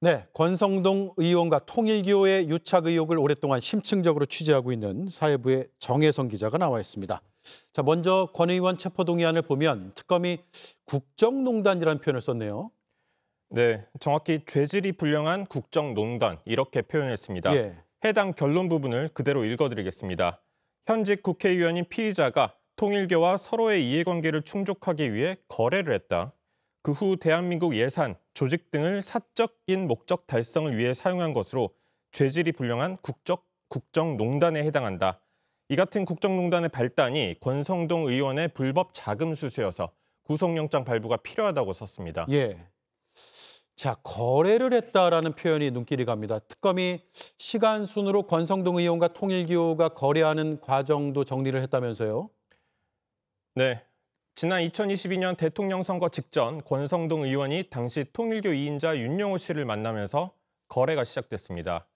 네, 권성동 의원과 통일교의 유착 의혹을 오랫동안 심층적으로 취재하고 있는 사회부의 정혜성 기자가 나와 있습니다. 자, 먼저 권 의원 체포동의안을 보면 특검이 국정농단이라는 표현을 썼네요. 네, 정확히 죄질이 불량한 국정농단 이렇게 표현했습니다. 예. 해당 결론 부분을 그대로 읽어드리겠습니다. 현직 국회의원인 피의자가 통일교와 서로의 이해관계를 충족하기 위해 거래를 했다. 그 후 대한민국 예산, 조직 등을 사적인 목적 달성을 위해 사용한 것으로 죄질이 불량한 국정농단에 해당한다. 이 같은 국정농단의 발단이 권성동 의원의 불법 자금 수수여서 구속영장 발부가 필요하다고 썼습니다. 예. 자, 거래를 했다라는 표현이 눈길이 갑니다. 특검이 시간 순으로 권성동 의원과 통일교가 거래하는 과정도 정리를 했다면서요? 네. 지난 2022년 대통령 선거 직전 권성동 의원이 당시 통일교 2인자 윤영호 씨를 만나면서 거래가 시작됐습니다.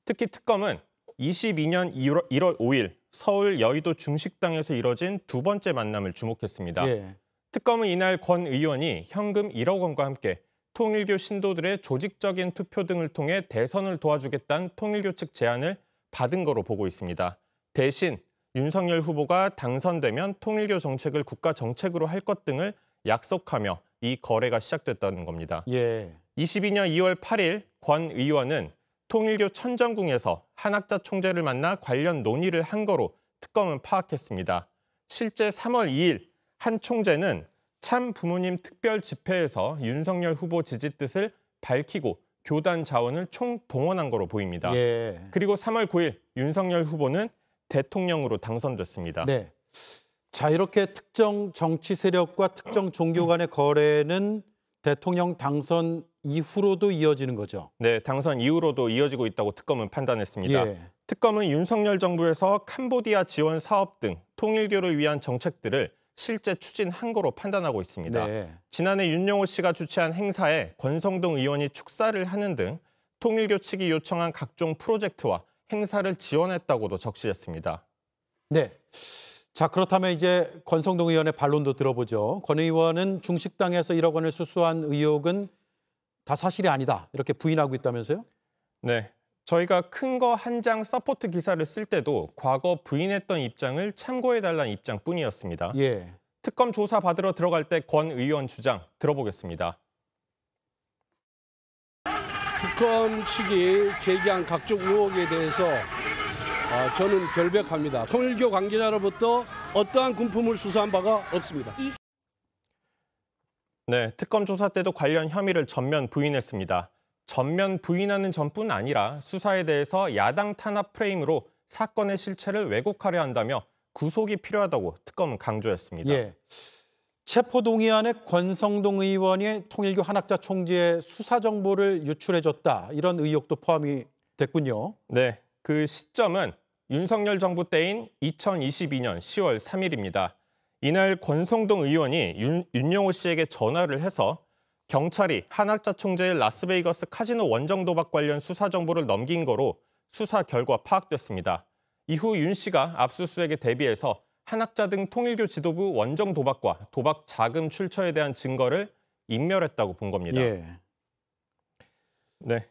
특히 특검은 22년 1월 5일 서울 여의도 중식당에서 이뤄진 두 번째 만남을 주목했습니다. 예. 특검은 이날 권 의원이 현금 1억 원과 함께 통일교 신도들의 조직적인 투표 등을 통해 대선을 도와주겠다는 통일교 측 제안을 받은 거로 보고 있습니다. 대신 윤석열 후보가 당선되면 통일교 정책을 국가 정책으로 할 것 등을 약속하며 이 거래가 시작됐다는 겁니다. 예. 22년 2월 8일 권 의원은 통일교 천정궁에서 한학자 총재를 만나 관련 논의를 한 거로 특검은 파악했습니다. 실제 3월 2일 한 총재는 참 부모님 특별 집회에서 윤석열 후보 지지 뜻을 밝히고 교단 자원을 총동원한 거로 보입니다. 예. 그리고 3월 9일 윤석열 후보는 대통령으로 당선됐습니다. 네. 자, 이렇게 특정 정치 세력과 특정 종교 간의 거래는 대통령 당선 이후로도 이어지는 거죠? 네, 당선 이후로도 이어지고 있다고 특검은 판단했습니다. 예. 특검은 윤석열 정부에서 캄보디아 지원 사업 등 통일교를 위한 정책들을 실제 추진한 거로 판단하고 있습니다. 네. 지난해 윤영호 씨가 주최한 행사에 권성동 의원이 축사를 하는 등 통일교 측이 요청한 각종 프로젝트와 행사를 지원했다고도 적시했습니다. 네. 자, 그렇다면 이제 권성동 의원의 반론도 들어보죠. 권 의원은 중식당에서 1억 원을 수수한 의혹은 다 사실이 아니다. 이렇게 부인하고 있다면서요? 네. 저희가 큰 거 한 장 서포트 기사를 쓸 때도 과거 부인했던 입장을 참고해달라는 입장뿐이었습니다. 예. 특검 조사 받으러 들어갈 때 권 의원 주장 들어보겠습니다. 특검 측이 제기한 각종 의혹에 대해서 저는 결백합니다. 통일교 관계자로부터 어떠한 군품을 수사한 바가 없습니다. 네, 특검 조사 때도 관련 혐의를 전면 부인했습니다. 전면 부인하는 점뿐 아니라 수사에 대해서 야당 탄압 프레임으로 사건의 실체를 왜곡하려 한다며 구속이 필요하다고 특검은 강조했습니다. 예. 체포동의안에 권성동 의원이 통일교 한학자 총재의 수사 정보를 유출해줬다. 이런 의혹도 포함이 됐군요. 네, 그 시점은 윤석열 정부 때인 2022년 10월 3일입니다. 이날 권성동 의원이 윤영호 씨에게 전화를 해서 경찰이 한학자 총재의 라스베이거스 카지노 원정 도박 관련 수사 정보를 넘긴 거로 수사 결과 파악됐습니다. 이후 윤 씨가 압수수색에 대비해서 한학자 등 통일교 지도부 원정 도박과 도박 자금 출처에 대한 증거를 인멸했다고 본 겁니다. 예. 네.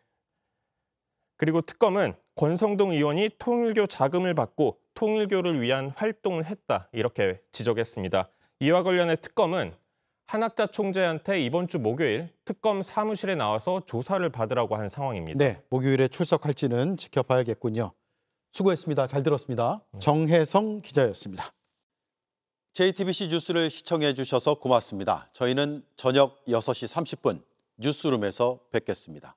그리고 특검은 권성동 의원이 통일교 자금을 받고 통일교를 위한 활동을 했다 이렇게 지적했습니다. 이와 관련해 특검은 한학자 총재한테 이번 주 목요일 특검 사무실에 나와서 조사를 받으라고 한 상황입니다. 네, 목요일에 출석할지는 지켜봐야겠군요. 수고했습니다. 잘 들었습니다. 정혜성 기자였습니다. JTBC 뉴스를 시청해 주셔서 고맙습니다. 저희는 저녁 6시 30분 뉴스룸에서 뵙겠습니다.